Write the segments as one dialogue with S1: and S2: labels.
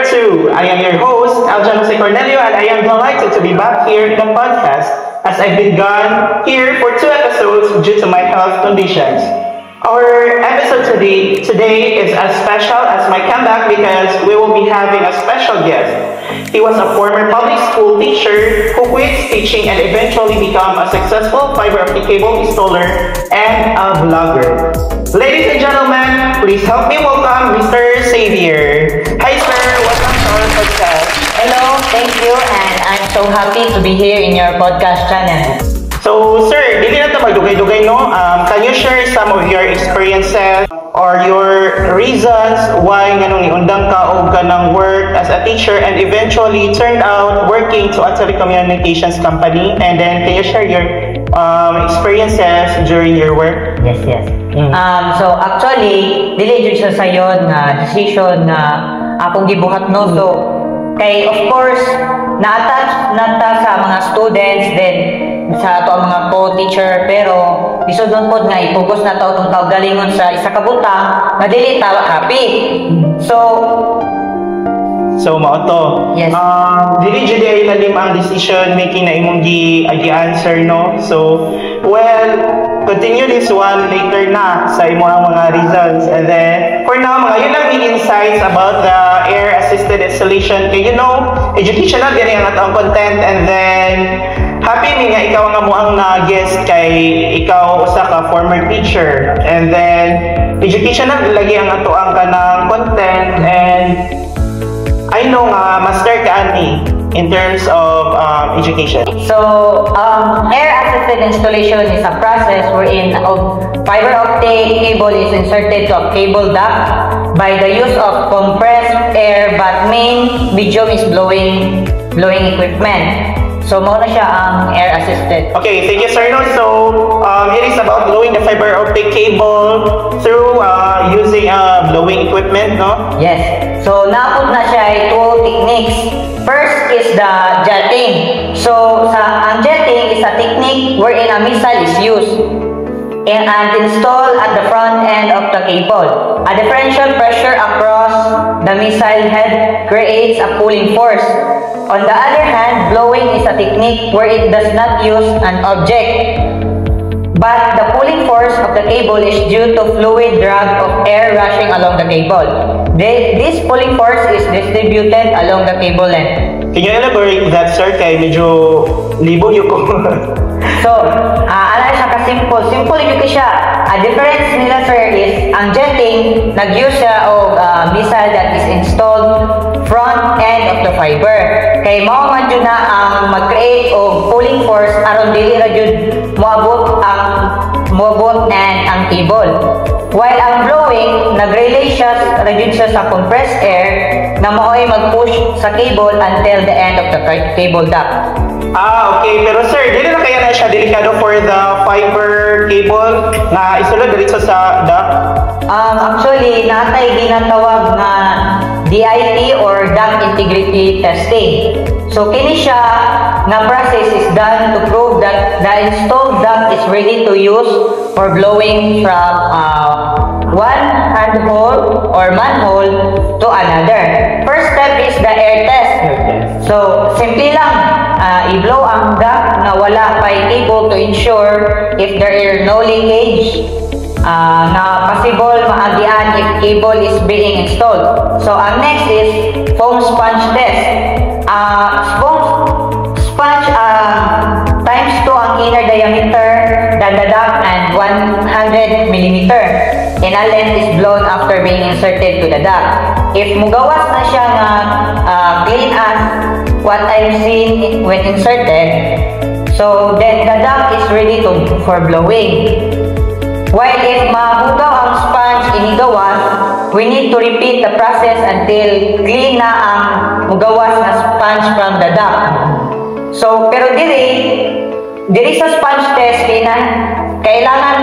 S1: number 2. I am your host, Aljan Jose Cornelio, and I am delighted to be back here in the podcast as I've been gone here for 2 episodes due to my health conditions. Our episode today is as special as my comeback because we will be having a special guest. He was a former public school teacher who quit teaching and eventually became a successful fiber optic cable installer and a vlogger. Ladies and gentlemen, please help me welcome Mr. Xavier. Hi sir, welcome to our podcast.
S2: Hello, thank you, and I'm so happy to be here in your podcast channel.
S1: So sir, dili na ito magdugay-dugay no? Can you share some of your experiences or your reasons why nganong niundang ka og kanang work as a teacher and eventually turned out working to a telecommunications company, and then can you share your experiences during your work?
S2: Yes. So actually, dili jud siya sayon nga decision na akong gibuhat no. So kay of course na-attach nata sa mga students then sa ato ang mga co-teacher, pero isudon pod nga i-focus na ta utong kaugalingon sa isa ka butang nga dili ta happy.
S1: So mao to.
S2: Yes.
S1: Dili jud ay lalim ang decision making na imong gi-answer no. So well, continue this one later na sa imong mga reasons, and then for now mga yun lang yung insights about the air assisted installation. Kay you know, educational din ang atong content, and then happy mi nga ikaw nga mo ang na-guest kay ikaw usa ka former teacher, and then educational lagi ang ato ang kanang content, and I know nga master ka ani in terms of education.
S2: So, air-assisted installation is a process wherein fiber optic cable is inserted to a cable duct by the use of compressed air, but main medium is blowing equipment. So, muna siya ang air-assisted.
S1: Okay, thank you sir. No? So, it is about blowing the fiber optic cable through using blowing equipment, no?
S2: Yes. So, napod na siya ay 2 techniques. First is the jetting. So, ang jetting is a technique wherein a missile is used and installed at the front end of the cable. A differential pressure across the missile head creates a pulling force. On the other hand, blowing is a technique where it does not use an object, but the pulling force of the cable is due to fluid drag of air rushing along the cable. This pulling force is distributed along the cable length.
S1: Can you elaborate that sir? Kay medyo libo yung ko.
S2: So, ala siya ka-simple. Simple yun siya. A difference nila sir is, ang jetting, nag-use siya o missile that is installed front end of the fiber. Kay mao man jud na ang mag-create og pulling force aron dili ra jud moabot and ang cable. While ang blowing, nag-relay siya sa compressed air na mao'y mag-push sa cable until the end of the cable duct.
S1: Okay. Pero sir, dili na kaya na siya delikado for the fiber cable na isulod dito sa duct?
S2: Actually, natay ginatawag na DIT or duct integrity testing. So, kini siya na process is done to prove that the installed duct is ready to use for blowing from one handhole or manhole to another. First step is the air test. So, simple lang, i-blow ang duct na wala pa cable to ensure if there is no leakage na possible maagian if cable is being installed. So, ang next is foam sponge test. Foam sponge times 2 ang inner diameter than the duct and 100 mm. Inlet is blown after being inserted to the duct. If mugawas na siya nga clean as what I've seen when inserted, so then the duct is ready for blowing. While if mahugaw ang sponge inigawas, we need to repeat the process until clean na ang mugawas na sponge from the duct. So, pero diri sa sponge test, kailangan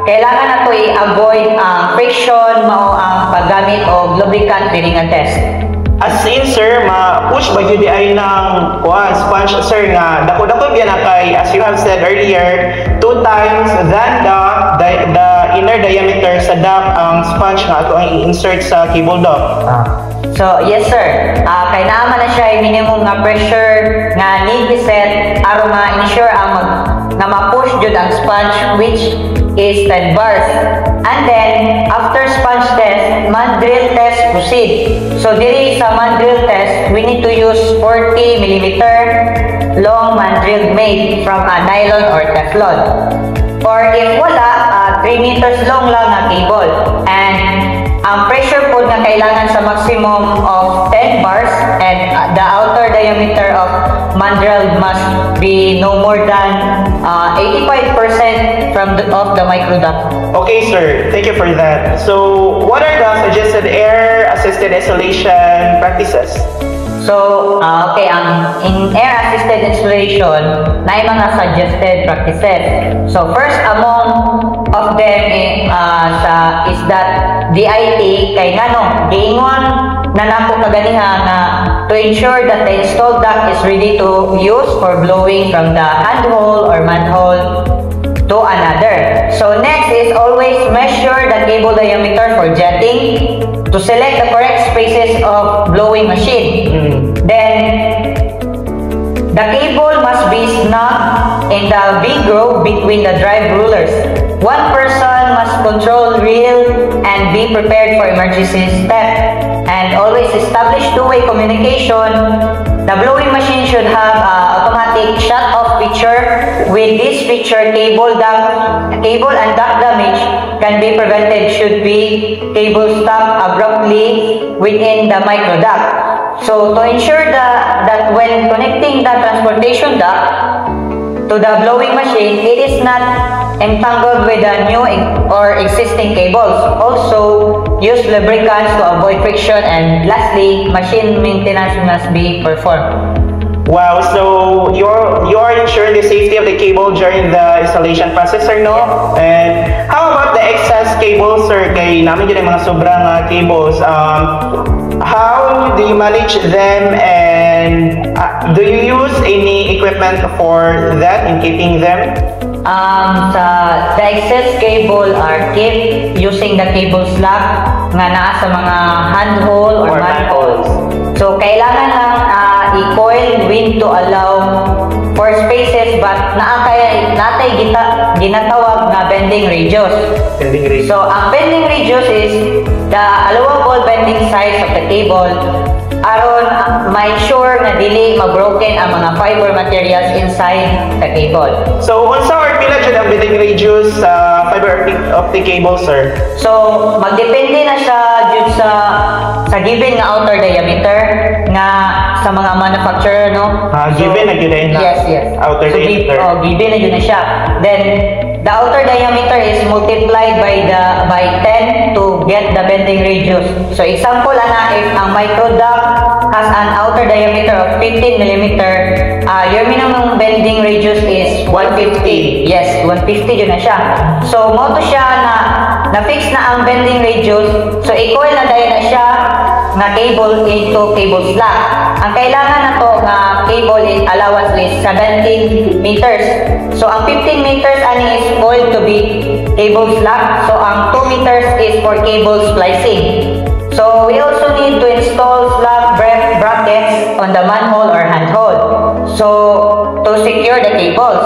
S2: nato i-avoid ang friction mao ang paggamit og lubricant diri nga test.
S1: As in sir, ma-push ba yun ay ng sponge sir nga dako-dako biya na kay, as you have said earlier, 2 times than the inner diameter sa duct ang sponge nga ato ang i-insert sa cable duct?
S2: So, yes sir. Kay naman na siya yung minimum nga pressure nga need i-set aron ma-ensure nga ma-push jud ang sponge which is 10 bars. And then, after sponge test, mandrel test proceed. So, diri sa mandrel test, we need to use 40mm long mandrel made from a nylon or Teflon. Or if wala, 3 meters long lang na cable. And ang pressure po na kailangan sa maximum of 10 bars and the outer diameter of mandrel must be no more than 85% of the microduct.
S1: Okay, sir. Thank you for that. So, what are the suggested air-assisted installation practices?
S2: So, okay, in air-assisted installation, na yung mga suggested practices. So, first among of them is that DIT kay ngano, giingon na nako kaganiha na to ensure that the installed duct is ready to use for blowing from the handhole or manhole to another. So, next is always measure the cable diameter for jetting to select the correct spaces of blowing machine. Then, the cable must be snug in the big groove between the drive rulers. One person must control reel and be prepared for emergency step. And always establish two-way communication. The blowing machine should have automatic shut-off feature. With this feature, cable and duct damage can be prevented should be cable stop abruptly within the microduct. So, to ensure that when connecting the transportation duct to the blowing machine, it is not entangled with the new or existing cables. Also, use lubricants to avoid friction. And lastly, machine maintenance must be performed.
S1: Wow, so you're ensuring the safety of the cable during the installation process, sir, no? And how about the excess cables, sir? Kay namin yun yung mga sobrang cables. How do you manage them, and do you use any equipment for that in keeping them?
S2: The excess cable are kept using the cable slack nga naa sa mga handhole or manholes. So, kailangan lang i-coil wind to allow for spaces but natay ginatawag na bending radius. So, ang bending radius is the allowable bending size of the cable aron ma-ensure na dili mag-broken ang mga fiber materials inside the cable.
S1: So, unsa or pila jud ang bending radius sa fiber optic cable, sir?
S2: So, magdepende na siya jud sa given nga outer diameter nga sa mga manufacturer, no?
S1: Given na yun na?
S2: Yes.
S1: Outer diameter.
S2: Given na yun na siya. Then, the outer diameter is multiplied by 10 to get the bending radius. So, example if ang microduct has an outer diameter of 15mm, your minimum bending radius is 150. Yes, 150 yun na siya. So, mo to siya na-fix na ang bending radius. So, equal na dahil na siya na cable into cable slack. Ang kailangan na to nga cable allowance is 17 meters. So, ang 15 meters ani is going to be cable slack. So, ang 2 meters is for cable splicing. So, we also need to install slack brackets on the manhole or handhole. So, to secure the cables.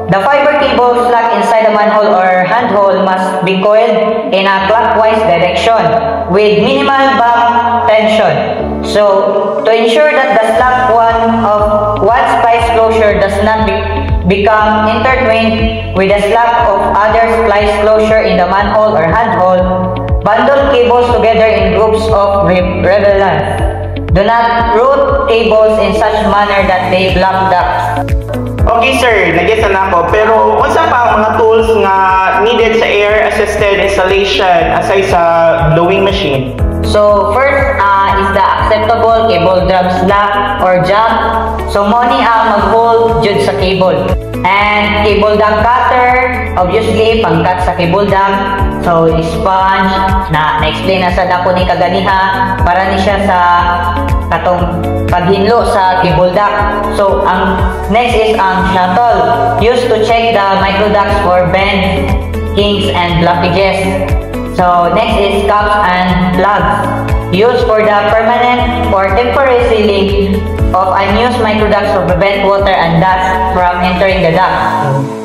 S2: The fiber cable slack inside the manhole or handhole must be coiled in a clockwise direction with minimal back tension. So, to ensure that the slack one splice closure does not become intertwined with the slack of other splice closure in the manhole or handhole, bundle cables together in groups of relevance. Do not route cables in such manner that they block ducts.
S1: Okay, sir, nag-gets na ako. Pero, unsa pa ang mga tools nga needed sa air-assisted installation aside sa blowing machine?
S2: So, first is the acceptable cable drum slack or jump. So, money ang mag-hold jud sa cable. And cable duct cutter, obviously, pang-cut sa cable duct. So, sponge, na-explain na sa dako ni kaganiha, para ni siya sa katong paghinlo sa cable duct. So, ang next is ang shuttle, used to check the microducts for bend kinks, and blockages. So next is cups and plugs, used for the permanent or temporary sealing of unused microducts to prevent water and dust from entering the ducts.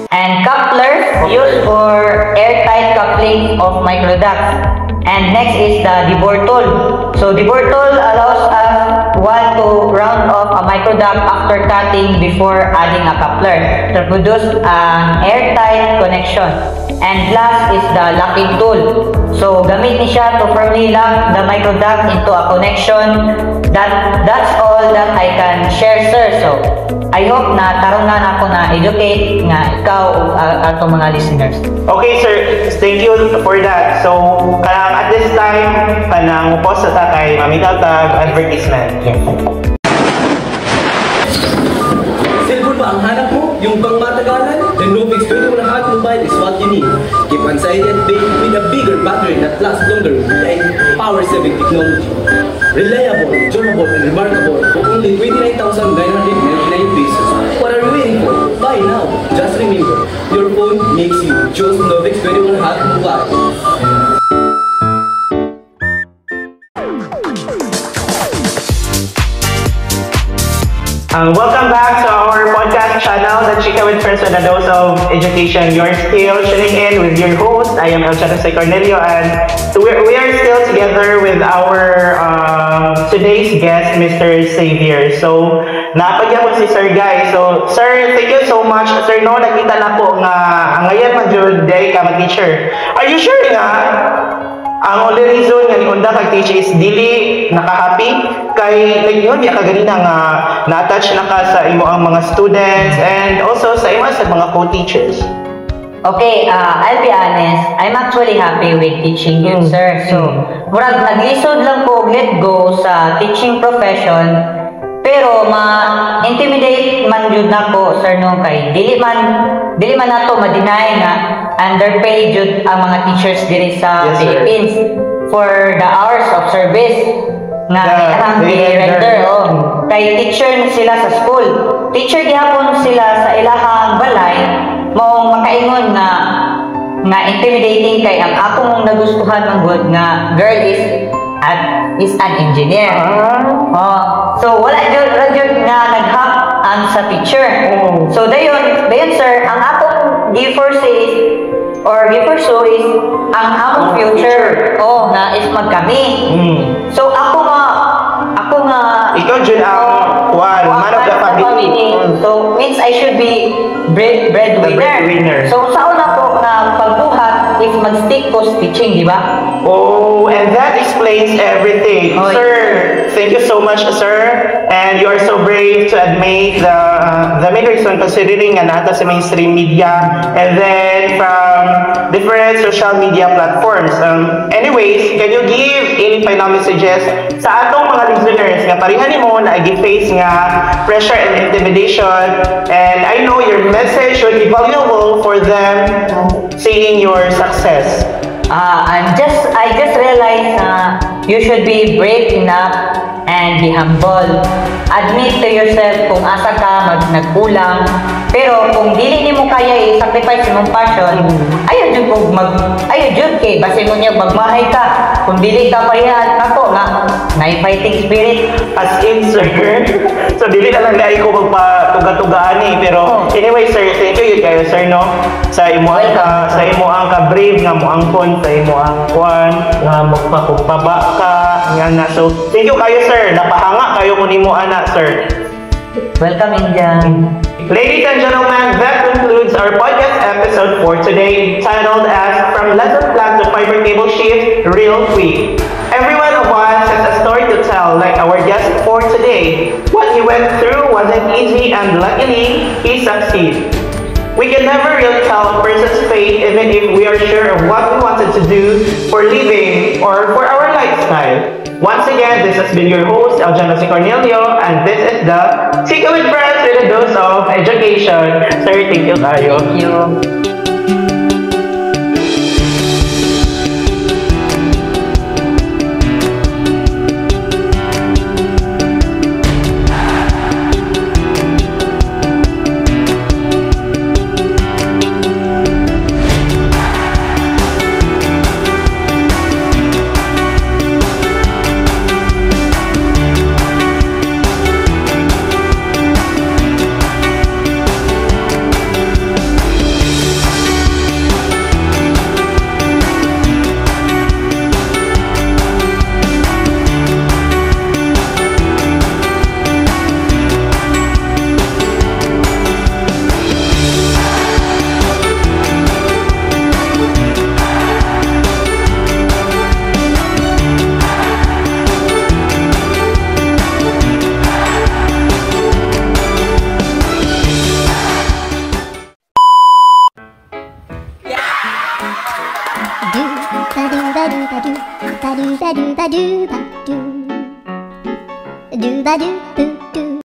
S2: And couplers, used for airtight coupling of microducts. And next is the debore tool. So debore tool allows us to round off a microduct after cutting before adding a coupler to produce an airtight connection. And last is the locking tool. So gamit ni siya to firmly lock the microduct into a connection. That's all that I can share, sir. So I hope na tarungan ako na educate nga ikaw ato mga listeners.
S1: Okay, sir. Thank you for that. So, at this time, kanang upos sa tatay, mamitatag advertisement.
S2: Yes.
S3: Cellphone ba ang hanap mo? Yung pang matagalan? The Novix 21 Hot Mobile is what you need. Keep anxiety at bay with a bigger battery that lasts longer and power-saving technology. Reliable, durable, and remarkable for only 29,999 pesos. What are you waiting for? Buy now. Just remember, your phone makes you. Choose Novix 21 Hot Mobile.
S1: Welcome back to our podcast channel, The Chika with Friends with a Dose of Education. You're still tuning in with your host. I am Elchana Cornelio, and we are still together with our today's guest, Mr. Xavier. So, napagya ko si Sir Guy. So, Sir, thank you so much. Sir, no, nakita na po nga ngayon mag-day ka mag-teacher. Are you sure nga? Ang only reason nga ni Unda kag-teach is dili naka-happy kay like yun ka ganina nga na-attach na ka sa imo ang mga students and also sa imo sa mga co-teachers.
S2: Okay, I'll be honest. I'm actually happy with teaching you, sir. So, murag naglisod lang ko let go sa teaching profession. Pero ma-intimidate man jud nako, sir, no, kay dili man nato ma-deny nga underpaid jud ang mga teachers diri sa Philippines for the hours of service nga ang render. Kay teacher sila sa school. Teacher gihapon sila sa ilahang balay, maong makaingon nga intimidating kay ang akong nagustuhan ng good nga girl is an engineer. So wala jud nga nag-hack ang sa teacher. So dayon sir, ang akong gi-foresee is ang akong future na is magkami. So ako nga
S1: ikaw jud ang man of the family.
S2: So means I should be breadwinner. So sa una po na pagbuhat if mag-stick ko sa teaching, di ba?
S1: Oh, and that explains everything. Sir, thank you so much, sir. And you are so brave to admit the main reason considering nga nata sa mainstream media and then from different social media platforms. Anyways, can you give any final messages sa atong mga listeners nga pareha nimo na i-face nga pressure and intimidation, and I know your message should be valuable for them seeing your success.
S2: I just realized you should be brave enough and be humble. Admit to yourself kung asa ka nagkulang. Pero kung dili nimo kaya i-sacrifice imong passion, ayaw jud kay base mo niya magmahay ka. Kung dili ka pareha ako nga fighting spirit.
S1: As in, sir. So dili na lang dai ko magpatuga-tugaan pero anyway, sir, thank you kayo, sir, no, sa imo ang ka-brave nga mo angkon sa imo ang kwan nga magpapaba ka nga. So thank you kayo, sir. Napahanga kayo ko nimo ana, sir.
S2: Welcome, India.
S1: Ladies and gentlemen, that concludes our podcast episode for today, titled as From Lesson Plan to Fiber Cable Shift Real Quick. Every one of us has a story to tell, like our guest for today. What he went through wasn't easy, and luckily, he succeeded. We can never really tell a person's fate even if we are sure of what we wanted to do for living or for our lifestyle. Once again, this has been your host, Elchana Cornelio, and this is the Chika with Friends with a Dose of Education. Sir, thank you kayo.
S2: Thank you.
S4: ba doo ba doo ba doo ba doo ba doo ba doo.